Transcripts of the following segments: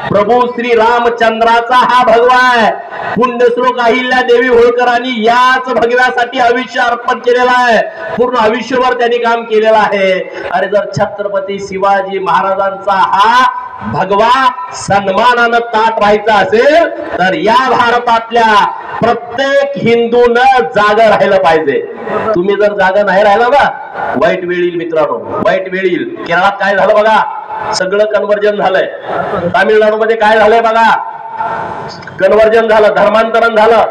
प्रभू श्री रामचंद्राचा हा भगवा आहे. पुण्यश्लोक अहिल्या देवी होळकरांनी याच भगव्यासाठी आयुष्य अर्पण केलेलं आहे. पूर्ण आयुष्यभर त्यांनी काम केलेलं आहे. अरे जर छत्रपती शिवाजी महाराजांचा हा भगवा सन्मानानं ताट राहायचा असेल तर या भारतातल्या प्रत्येक हिंदूनं जागा राहिलं पाहिजे. तुम्ही जर जागा नाही राहिला ना वाईट वेळ येईल मित्रांनो, वाईट वेळ येईल. केरळात काय झालं बघा, सगळं कन्वर्जन झालंय. तामिळनाडूमध्ये काय झालंय बघा, कन्वर्जन झालं, धर्मांतरण झालं.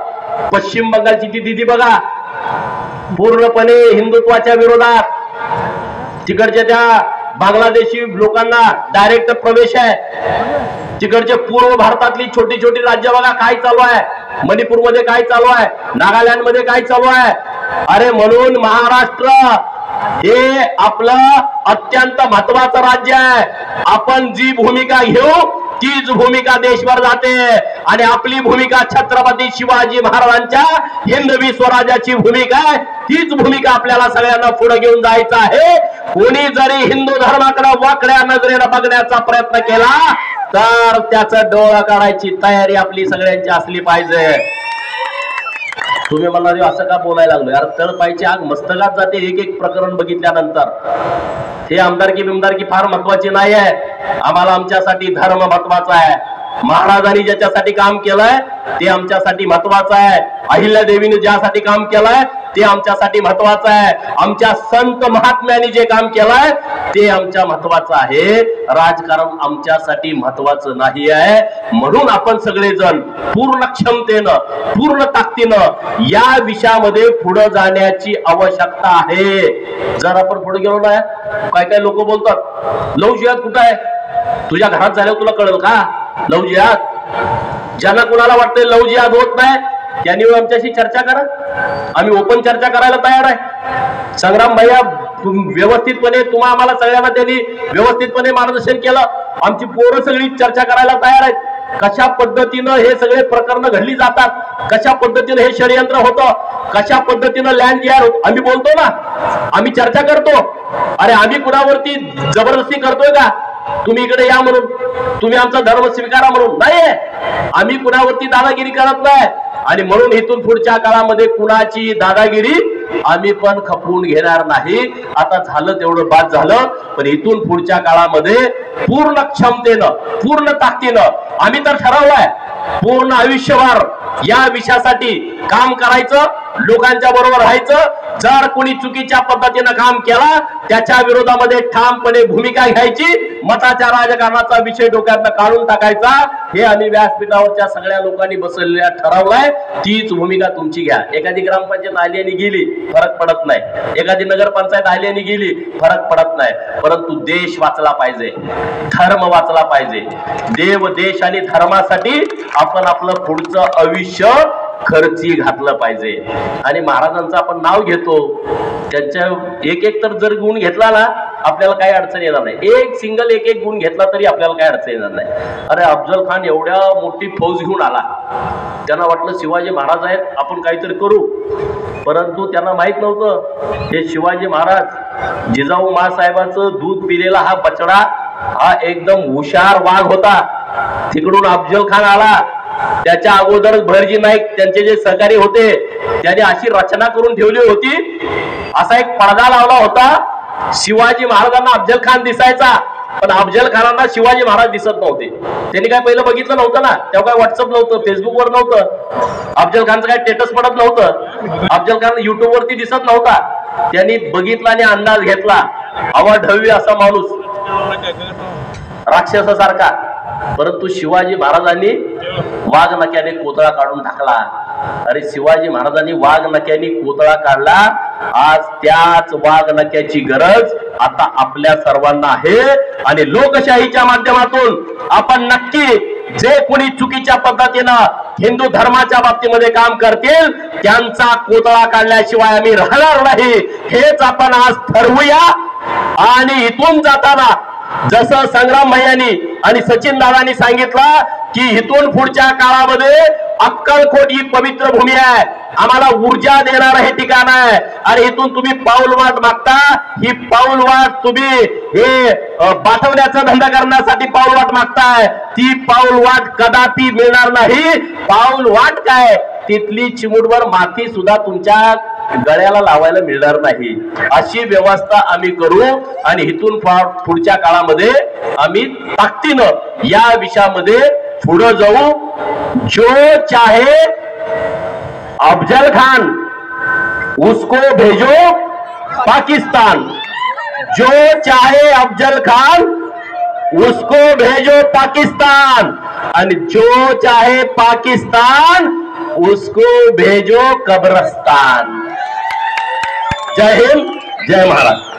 पश्चिम बंगालची ती दिदी बघा, पूर्णपणे हिंदुत्वाच्या विरोधात. तिकडच्या त्या बांगलादेशी लोकांना डायरेक्ट प्रवेश आहे. तिकडचे पूर्व भारतातली छोटी छोटी राज्य बघा काय चालू आहे. मणिपूरमध्ये काय चालू आहे, नागालँड मध्ये काय चालू आहे. अरे म्हणून महाराष्ट्र हे आपलं अत्यंत महत्वाचं राज्य आहे. आपण जी भूमिका घेऊ तीच भूमिका देशभर जाते आणि आपली भूमिका छत्रपती शिवाजी महाराजांच्या हिंदवी स्वराज्याची भूमिका आहे. तीच भूमिका आपल्याला सगळ्यांना पुढे घेऊन जायचं आहे. कोणी जरी हिंदू धर्माकडे वाकड्या नजरेनं बघण्याचा प्रयत्न केला तर त्याचं डोळा काढायची तयारी आपली सगळ्यांची असली पाहिजे. तुम्ही मला असं का बोलायला लागलो यार, तळपायची आग मस्तकात जाते एक एक प्रकरण बघितल्यानंतर. हे आमदारकी बिमदारकी फार महत्वाची नाही आहे. आम्हाला आमच्यासाठी धर्म महत्वाचा आहे. महाराजांनी ज्याच्यासाठी काम केलंय ते आमच्यासाठी महत्वाचं आहे. अहिल्या देवीने ज्यासाठी काम केलंय ते आमच्यासाठी महत्वाचं आहे. आमच्या संत महात्म्यांनी जे काम केलंय ते आमच्या महत्वाचं आहे. राजकारण आमच्यासाठी महत्वाचं नाही आहे. म्हणून आपण सगळेजण पूर्ण क्षमतेनं पूर्ण ताकदीनं या विषयामध्ये पुढे जाण्याची आवश्यकता आहे. जर आपण पुढे गेलो ना, काय काय लोक बोलतात लव जिहाद कुठं आहे, तुझ्या घरात झाल्यावर तुला कळेल का लव जिहाद. ज्यांना कुणाला वाटतंय लव जिहाद होत नाही त्यांनी आमच्याशी चर्चा करा. आम्ही ओपन चर्चा करायला तयार आहे. संग्राम भैया व्यवस्थितपणे तुम्हा आम्हाला सगळ्यांना त्यांनी व्यवस्थितपणे मार्गदर्शन केलं. आमची पोरं सगळी चर्चा करायला तयार आहेत. कशा पद्धतीनं हे सगळे प्रकरण घडली जातात, कशा पद्धतीनं हे षडयंत्र होतं, कशा पद्धतीनं लँड क्लिअर होत. आम्ही बोलतो ना, आम्ही चर्चा करतो. अरे आम्ही कुणावरती जबरदस्ती करतोय का तुम्ही इकडे या म्हणून, तुम्ही आमचा धर्म स्वीकारा म्हणून नाहीये. आम्ही कुणावरती दादागिरी करत नाही आणि म्हणून इथून पुढच्या काळामध्ये कुणाची दादागिरी आम्ही पण खपवून घेणार नाही. आता झालं तेवढं बाद झालं, पण इथून पुढच्या काळामध्ये पूर्ण क्षमतेनं पूर्ण ताकदीनं आम्ही तर ठरवलंय पूर्ण आयुष्यभर या विषयासाठी काम करायचं, लोकांच्या बरोबर राहायचं. जर कोणी चुकीच्या पद्धतीनं काम केला त्याच्या विरोधामध्ये ठामपणे भूमिका घ्यायची. मताच्या राजकारणाचा विषय डोक्यातनं काढून टाकायचा. हे आम्ही व्यासपीठावरच्या सगळ्या लोकांनी बसलेल्या ठरवलंय. तीच भूमिका तुमची घ्या. एखादी ग्रामपंचायत आली आणि गेली फरक पडत नाही, एखादी नगरपंचायत आली आणि गेली फरक पडत नाही, परंतु देश वाचला पाहिजे, धर्म वाचला पाहिजे. देव देश आणि धर्मासाठी आपण आपलं पुढचं आयुष्य खर्ची घातलं पाहिजे. आणि महाराजांचं आपण नाव घेतो, त्यांच्या एक एक तर जर गुण घेतला ना आपल्याला काही अडचण येणार नाही. एक सिंगल एक एक गुण घेतला तरी आपल्याला काही अडचण येणार नाही. अरे अफजल खान एवढ्या मोठी फौज घेऊन आला, त्यांना वाटलं शिवाजी महाराज आहेत आपण काहीतरी करू, परंतु त्यांना माहित नव्हतं हे शिवाजी महाराज जिजाऊ माँसाहेबांचं दूध पिलेला हा बछडा हा एकदम हुशार वाघ होता. तिकडून अफजल खान आला, त्याच्या अगोदर भैरजी नाईक त्यांचे जे सहकारी होते त्यांनी अशी रचना करून ठेवली होती, असा एक पडदा लावला होता. शिवाजी महाराजांना अफजल खान दिसायचा पण अफजल खानांना शिवाजी महाराज दिसत नव्हते. त्यांनी काय पहिलं बघितलं नव्हतं ना, तेव्हा काय व्हॉट्सअप नव्हतं, फेसबुकवर नव्हतं, अफजल खानचं काय स्टेटस पडत नव्हतं, अफजल खान युट्यूब वरती दिसत नव्हता. त्यांनी बघितला आणि अंदाज घेतला, अवाढव्य असा माणूस राक्षसासारखा. परंतु शिवाजी महाराजांनी वाघ नक्याने कोतळा काढून टाकला. अरे शिवाजी महाराजांनी वाघ नक्याने कोतळा काढला, आज त्याच वाघ नक्याची गरज आता आपल्या सर्वांना आहे. आणि लोकशाहीच्या माध्यमातून आपण नक्की जे कोणी चुकीच्या पद्धतीनं हिंदू धर्माच्या बाबतीमध्ये काम करतील त्यांचा कोतळा काढल्याशिवाय आम्ही राहणार नाही, हेच आपण आज ठरवूया. आणि इथून जाताना जसं संग्राम भैयांनी आणि सचिन दादांनी सांगितलं की इथून पुढच्या काळामध्ये अक्कलकोट ही पवित्र भूमी आहे, आम्हाला ऊर्जा देणारं हे ठिकाण आहे. आणि इथून तुम्ही पाऊलवाट मागता, ही पाऊलवाट तुम्ही हे पाठवण्याचा धंदा करण्यासाठी पाऊलवाट मागताय, ती पाऊलवाट कदापि मिळणार नाही. पाऊलवाट काय, तिथली चिमूटभर माती सुद्धा तुमच्या गळ्याला लावायला मिळणार नाही. अशी व्यवस्था आम्ही करू आणि इथून पुढच्या काळामध्ये आम्ही ताकदीनं या विषयामध्ये पुढे जाऊ. जो चाहे अफजल खान उसको भेजो पाकिस्तान, जो चाहे अफजल खान उसको भेजो पाकिस्तान, आणि जो चाहे पाकिस्तान उसको भेजो कब्रिस्तान. जय हिंद, जय महाराष्ट्र.